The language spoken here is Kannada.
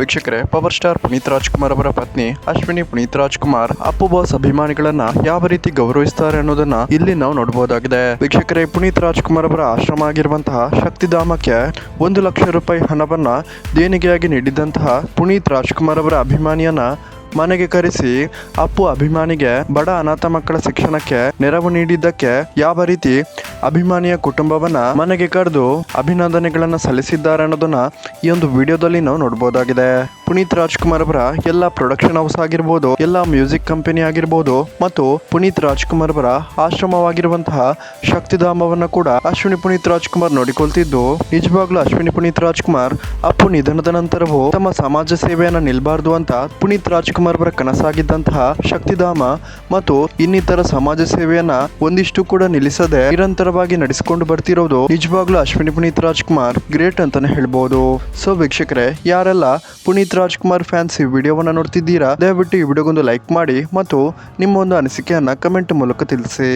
ವೀಕ್ಷಕರೇ, ಪವರ್ ಸ್ಟಾರ್ ಪುನೀತ್ ರಾಜ್ಕುಮಾರ್ ಅವರ ಪತ್ನಿ ಅಶ್ವಿನಿ ಪುನೀತ್ ರಾಜ್ಕುಮಾರ್ ಅಪ್ಪು ಬಾಸ್ ಅಭಿಮಾನಿಗಳನ್ನ ಯಾವ ರೀತಿ ಗೌರವಿಸ್ತಾರೆ ಅನ್ನೋದನ್ನ ಇಲ್ಲಿ ನಾವು ನೋಡಬಹುದಾಗಿದೆ. ವೀಕ್ಷಕರೇ, ಪುನೀತ್ ರಾಜ್ಕುಮಾರ್ ಅವರ ಆಶ್ರಮ ಆಗಿರುವಂತಹ ಶಕ್ತಿಧಾಮಕ್ಕೆ 1 ಲಕ್ಷ ರೂಪಾಯಿ ಹಣವನ್ನ ದೇಣಿಗೆಯಾಗಿ ನೀಡಿದಂತಹ ಪುನೀತ್ ರಾಜ್ಕುಮಾರ್ ಅವರ ಅಭಿಮಾನಿಯನ್ನ ಮನೆಗೆ ಕರೆಸಿ ಅಪ್ಪು ಅಭಿಮಾನಿಗೆ ಬಡ ಅನಾಥ ಮಕ್ಕಳ ಶಿಕ್ಷಣಕ್ಕೆ ನೆರವು ನೀಡಿದ್ದಕ್ಕೆ ಯಾವ ರೀತಿ ಅಭಿಮಾನಿಯ ಕುಟುಂಬವನ್ನ ಮನೆಗೆ ಕರೆದು ಅಭಿನಂದನೆಗಳನ್ನ ಸಲ್ಲಿಸಿದ್ದಾರೆ ಅನ್ನೋದನ್ನ ಈ ಒಂದು ವಿಡಿಯೋದಲ್ಲಿ ನಾವು ನೋಡಬಹುದಾಗಿದೆ. ಪುನೀತ್ ರಾಜ್ಕುಮಾರ್ ಅವರ ಎಲ್ಲ ಪ್ರೊಡಕ್ಷನ್ ಹೌಸ್ ಆಗಿರ್ಬೋದು, ಎಲ್ಲ ಮ್ಯೂಸಿಕ್ ಕಂಪನಿ ಆಗಿರ್ಬೋದು ಮತ್ತು ಪುನೀತ್ ರಾಜ್ಕುಮಾರ್ ಅವರ ಆಶ್ರಮವಾಗಿರುವಂತಹ ಶಕ್ತಿಧಾಮವನ್ನ ಕೂಡ ಅಶ್ವಿನಿ ಪುನೀತ್ ರಾಜ್ಕುಮಾರ್ ನೋಡಿಕೊಳ್ತಿದ್ದು, ನಿಜವಾಗ್ಲೂ ಅಶ್ವಿನಿ ಪುನೀತ್ ರಾಜ್ಕುಮಾರ್ ಅಪ್ಪು ನಿಧನದ ನಂತರವೂ ತಮ್ಮ ಸಮಾಜ ಸೇವೆಯನ್ನ ನಿಲ್ಬಾರ್ದು ಅಂತ ಪುನೀತ್ ರಾಜ್ಕುಮಾರ್ ಅವರ ಕನಸಾಗಿದ್ದಂತಹ ಶಕ್ತಿಧಾಮ ಮತ್ತು ಇನ್ನಿತರ ಸಮಾಜ ಸೇವೆಯನ್ನ ಒಂದಿಷ್ಟು ಕೂಡ ನಿಲ್ಲಿಸದೆ ನಿರಂತರವಾಗಿ ನಡೆಸಿಕೊಂಡು ಬರ್ತಿರೋದು ನಿಜವಾಗ್ಲೂ ಅಶ್ವಿನಿ ಪುನೀತ್ ರಾಜ್ಕುಮಾರ್ ಗ್ರೇಟ್ ಅಂತಾನೆ ಹೇಳ್ಬೋದು. ಸೊ ವೀಕ್ಷಕರೇ, ಯಾರೆಲ್ಲ ಪುನೀತ್ ರಾಜ್ಕುಮಾರ್ ಫ್ಯಾನ್ಸ್ ಈ ವಿಡಿಯೋವನ್ನ ನೋಡ್ತಿದ್ದೀರಾ, ದಯವಿಟ್ಟು ಈ ವಿಡಿಯೋಗೊಂದು ಲೈಕ್ ಮಾಡಿ ಮತ್ತು ನಿಮ್ಮ ಒಂದು ಅನಿಸಿಕೆಯನ್ನ ಕಮೆಂಟ್ ಮೂಲಕ ತಿಳಿಸಿ.